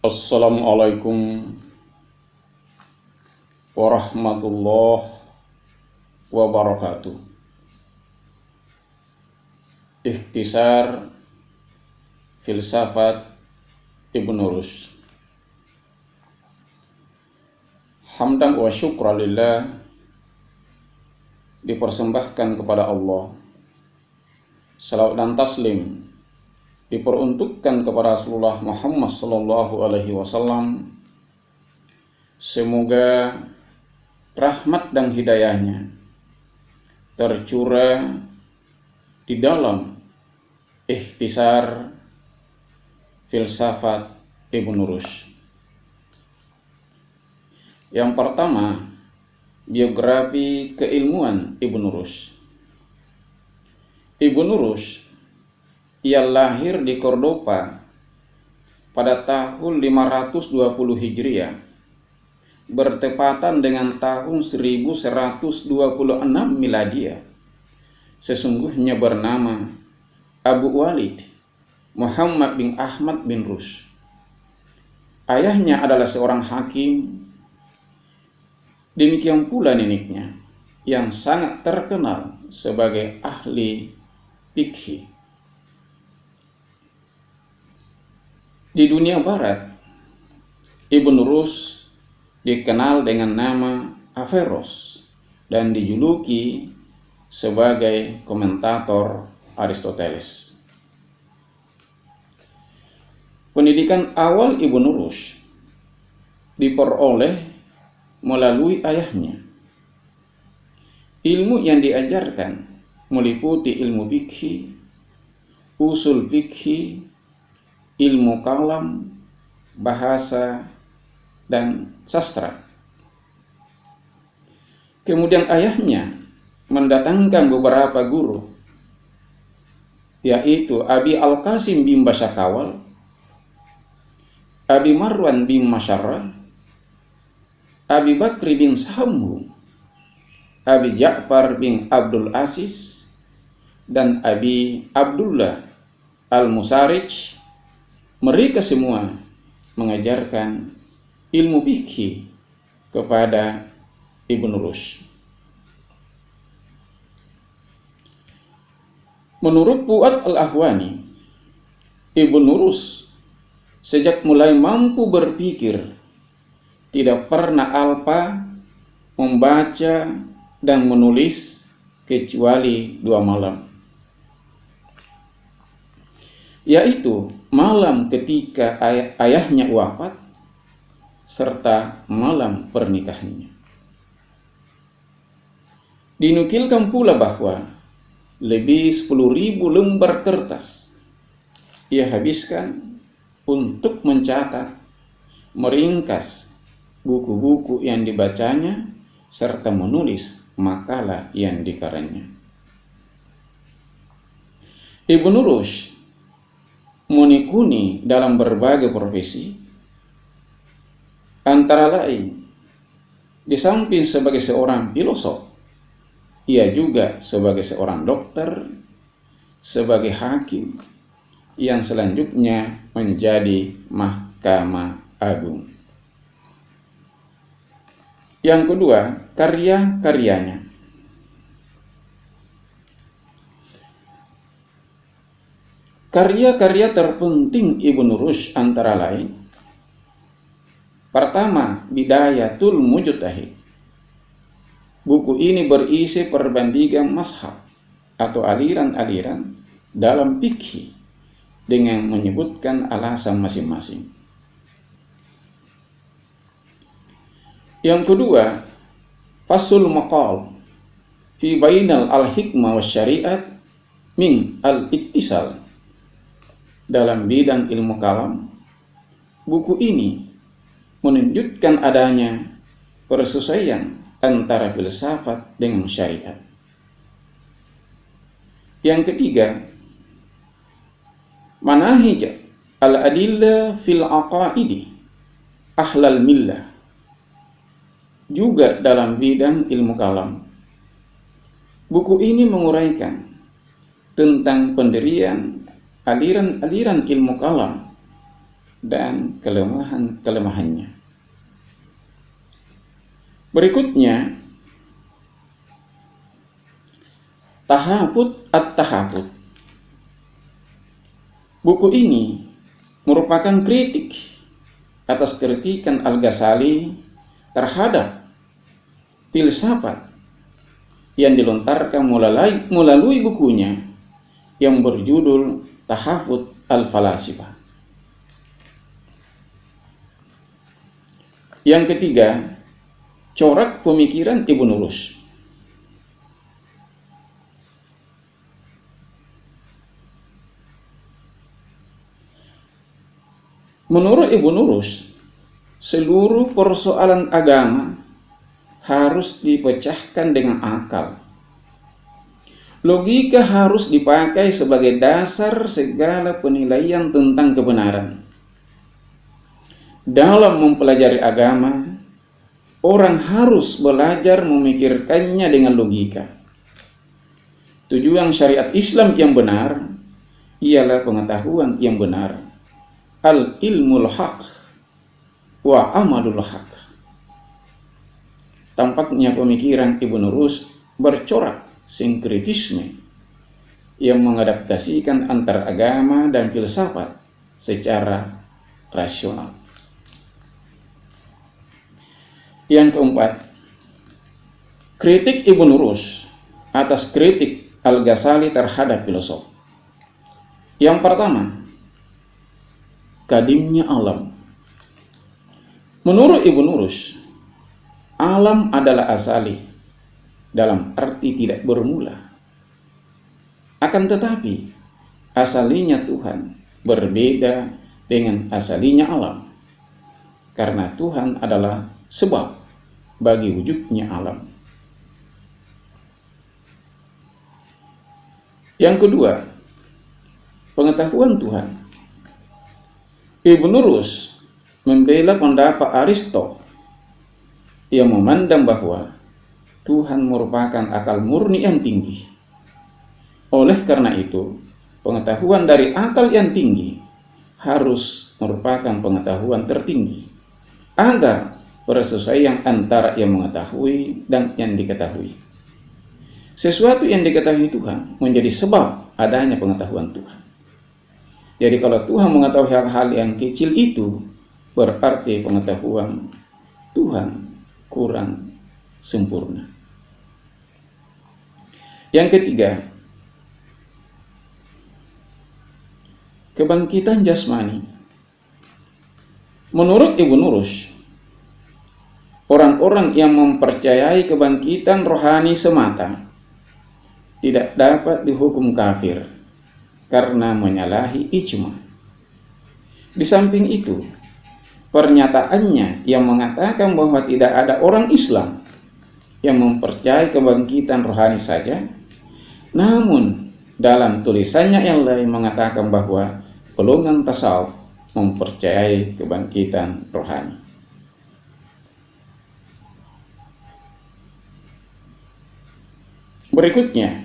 Assalamualaikum warahmatullahi wabarakatuh. Ikhtisar Filsafat Ibnu Rushd. Hamdan wa syukran lillah, dipersembahkan kepada Allah. Salawat dan taslim diperuntukkan kepada Rasulullah Muhammad sallallahu alaihi wasallam. Semoga rahmat dan hidayahnya tercurah di dalam Ikhtisar Filsafat Ibnu Rushd. Yang pertama, biografi keilmuan Ibnu Rushd. Ibnu Rushd ia lahir di Cordoba pada tahun 520 Hijriah, bertepatan dengan tahun 1126 Miladiah. Sesungguhnya bernama Abu Walid Muhammad bin Ahmad bin Rushd. Ayahnya adalah seorang hakim, demikian pula neneknya yang sangat terkenal sebagai ahli fikih. Di dunia barat, Ibnu Rushd dikenal dengan nama Averroes dan dijuluki sebagai komentator Aristoteles. Pendidikan awal Ibnu Rushd diperoleh melalui ayahnya. Ilmu yang diajarkan meliputi ilmu fikih, usul fikih, ilmu kalam, bahasa, dan sastra. Kemudian ayahnya mendatangkan beberapa guru, yaitu Abi Al-Qasim bin Bashakawal, Abi Marwan bin Masyarrah, Abi Bakri bin Sahamhu, Abi Ja'far bin Abdul Aziz, dan Abi Abdullah Al-Musarrij. Mereka semua mengajarkan ilmu fikih kepada Ibnu Rushd. Menurut Fuad Al-Ahwani, Ibnu Rushd sejak mulai mampu berpikir tidak pernah alpa membaca dan menulis kecuali 2 malam, yaitu malam ketika ayahnya wafat serta malam pernikahannya. Dinukilkan pula bahwa lebih 10.000 lembar kertas ia habiskan untuk mencatat, meringkas buku-buku yang dibacanya serta menulis makalah yang dikarangnya. Ibnu Rushd menekuni dalam berbagai profesi, antara lain di samping sebagai seorang filosof, ia juga sebagai seorang dokter, sebagai hakim, yang selanjutnya menjadi Mahkamah Agung. Yang kedua, karya-karyanya. Karya-karya terpenting Ibnu Rushd antara lain: pertama, Bidayatul Mujtahid. Buku ini berisi perbandingan mazhab atau aliran-aliran dalam fikih dengan menyebutkan alasan masing-masing. Yang kedua, Faslul Maqal fi bainal al-hikmah wa syariat min al-ittisal. Dalam bidang ilmu kalam, buku ini menunjukkan adanya persesuaian antara filsafat dengan syariat. Yang ketiga, Manahij al-adillah fil aqaidi ahlal millah, juga dalam bidang ilmu kalam. Buku ini menguraikan tentang pendirian aliran-aliran ilmu kalam dan kelemahan-kelemahannya. Berikutnya, Tahafut at-Tahafut. Buku ini merupakan kritik atas kritikan Al-Ghazali terhadap filsafat yang dilontarkan melalui bukunya yang berjudul Tahafut al-Falasifah. Yang ketiga, corak pemikiran Ibnu Rushd. Menurut Ibnu Rushd, seluruh persoalan agama harus dipecahkan dengan akal. Logika harus dipakai sebagai dasar segala penilaian tentang kebenaran. Dalam mempelajari agama, orang harus belajar memikirkannya dengan logika. Tujuan syariat Islam yang benar ialah pengetahuan yang benar. Al-ilmul haq wa amalul haq. Tampaknya pemikiran Ibnu Rushd bercorak sinkretisme yang mengadaptasikan antar agama dan filsafat secara rasional. Yang keempat, kritik Ibnu Rushd atas kritik Al-Ghazali terhadap filosof. Yang pertama, kadimnya alam. Menurut Ibnu Rushd, alam adalah asali dalam arti tidak bermula. Akan tetapi, asalinya Tuhan berbeda dengan asalinya alam, karena Tuhan adalah sebab bagi wujudnya alam. Yang kedua, pengetahuan Tuhan. Ibnu Rushd membela pendapat Aristo yang memandang bahwa Tuhan merupakan akal murni yang tinggi. Oleh karena itu, pengetahuan dari akal yang tinggi harus merupakan pengetahuan tertinggi, agar persesuaian antara yang mengetahui dan yang diketahui. Sesuatu yang diketahui Tuhan menjadi sebab adanya pengetahuan Tuhan. Jadi kalau Tuhan mengetahui hal-hal yang kecil itu, berarti pengetahuan Tuhan kurang sempurna. Yang ketiga, kebangkitan jasmani. Menurut Ibnu Rushd, orang-orang yang mempercayai kebangkitan rohani semata tidak dapat dihukum kafir karena menyalahi ijma. Di samping itu, pernyataannya yang mengatakan bahwa tidak ada orang Islam yang mempercayai kebangkitan rohani saja, namun dalam tulisannya yang lain mengatakan bahwa golongan tasawuf mempercayai kebangkitan rohani. Berikutnya,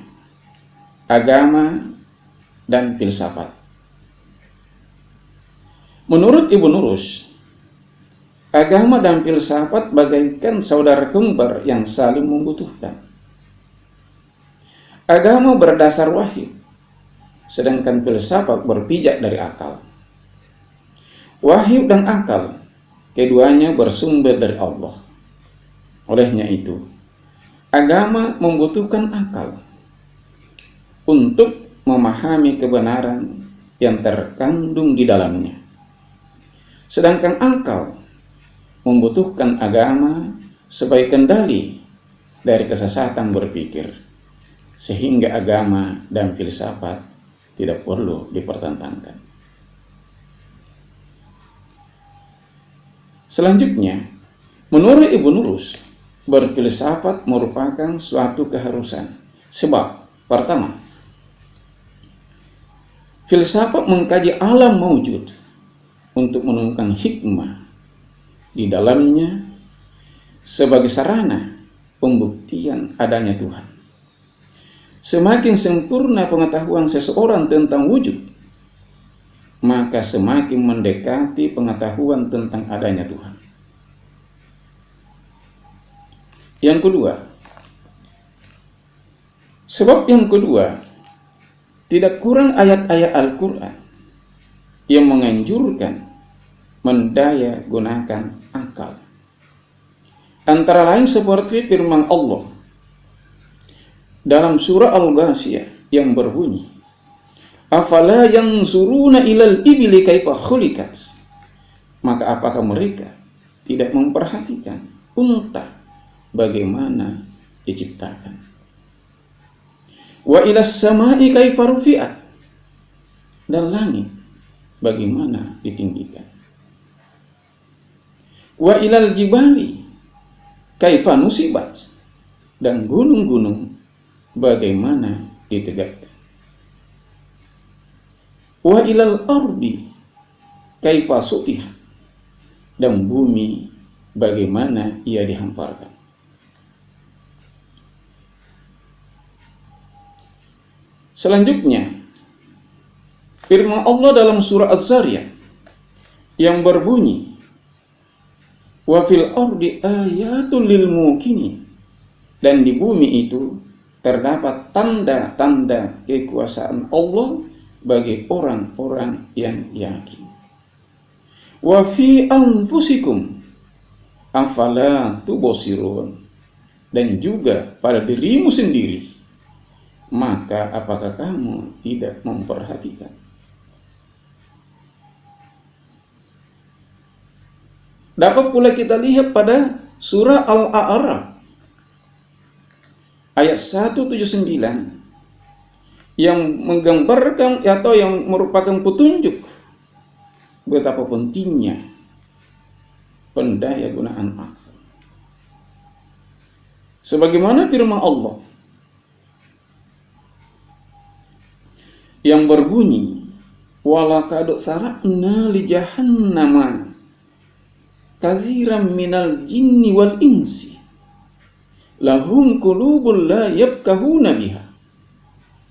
agama dan filsafat. Menurut Ibnu Rushd, agama dan filsafat bagaikan saudara kembar yang saling membutuhkan. Agama berdasar wahyu, sedangkan filsafat berpijak dari akal. Wahyu dan akal, keduanya bersumber dari Allah. Olehnya itu, agama membutuhkan akal untuk memahami kebenaran yang terkandung di dalamnya. Sedangkan akal membutuhkan agama sebagai kendali dari kesesatan berpikir, sehingga agama dan filsafat tidak perlu dipertentangkan. Selanjutnya, menurut Ibnu Rushd, berfilsafat merupakan suatu keharusan. Sebab, pertama, filsafat mengkaji alam maujud untuk menemukan hikmah di dalamnya sebagai sarana pembuktian adanya Tuhan. Semakin sempurna pengetahuan seseorang tentang wujud, maka semakin mendekati pengetahuan tentang adanya Tuhan. Yang kedua, sebab yang kedua, tidak kurang ayat-ayat Al-Quran yang menganjurkan mendaya gunakan akal. Antara lain seperti firman Allah dalam surah Al-Ghashiyah yang berbunyi, afala yanzuruna ilal ibili kaifa khuliqat. Maka apakah mereka tidak memperhatikan unta bagaimana diciptakan? Wa ilas samai kaifa rufi'at, dan langit bagaimana ditinggikan. Wa ilal jibali kaifa nusibat, dan gunung-gunung bagaimana ditegakkan. Wa ilal ardi kaifa sutiha, dan bumi bagaimana ia dihamparkan. Selanjutnya, firman Allah dalam surah Az-Zariyat yang berbunyi, wa fil ardi ayatul lil muqinin, dan di bumi itu terdapat tanda-tanda kekuasaan Allah bagi orang-orang yang yakin. Wa fi anfusikum afala tubsirun, dan juga pada dirimu sendiri, maka apakah kamu tidak memperhatikan? Dapat pula kita lihat pada surah Al-A'raf ayat 179 yang menggambarkan atau yang merupakan petunjuk betapa pentingnya pendaya gunaan akal. Sebagaimana firman Allah yang berbunyi, walaqad sara'na li jahannama katsiran minal jinni wal insi lahum qulubun la yafqahuna biha,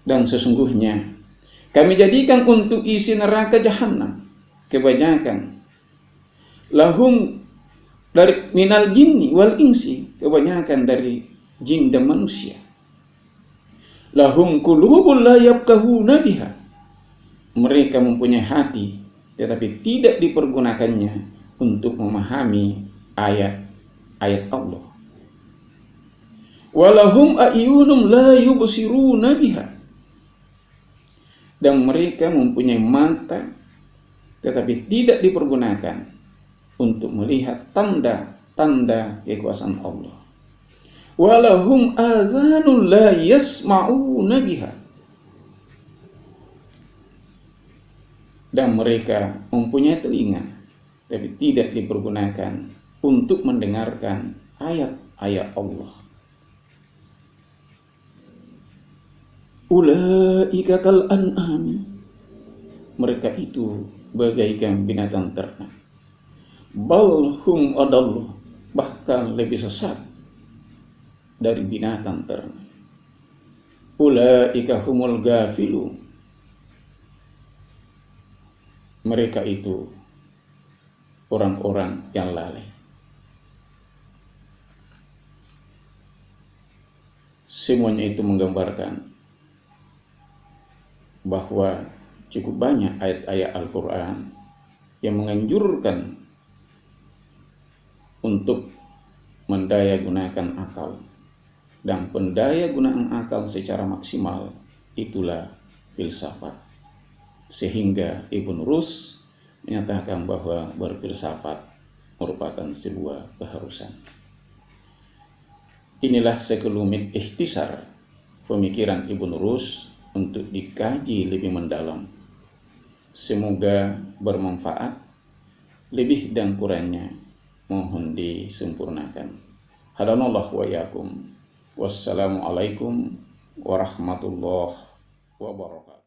dan sesungguhnya kami jadikan untuk isi neraka jahanam kebanyakan lahum dari minal jinni wal insi, kebanyakan dari jin dan manusia. Lahum qulubun la yafqahuna biha, mereka mempunyai hati tetapi tidak dipergunakannya untuk memahami ayat-ayat Allah. Walahum a'yunum la yubsiruna biha, dan mereka mempunyai mata tetapi tidak dipergunakan untuk melihat tanda-tanda kekuasaan Allah. Walahum azanun la yasma'una biha, dan mereka mempunyai telinga tapi tidak dipergunakan untuk mendengarkan ayat-ayat Allah. Ulaika kal an'ami, mereka itu bagaikan binatang ternak. Bal hum adallu, bahkan lebih sesat dari binatang ternak. Ulaika humul gafilun, mereka itu orang-orang yang lalai. Semuanya itu menggambarkan bahwa cukup banyak ayat-ayat Al-Quran yang menganjurkan untuk mendaya gunakan akal, dan pendaya gunaan akal secara maksimal itulah filsafat. Sehingga Ibnu Rus menyatakan bahwa berfilsafat merupakan sebuah keharusan. Inilah sekelumit ikhtisar pemikiran Ibnu Rus untuk dikaji lebih mendalam. Semoga bermanfaat. Lebih dan kurangnya mohon disempurnakan. Hadanallahu wa iyyakum. Wassalamualaikum warahmatullahi wabarakatuh.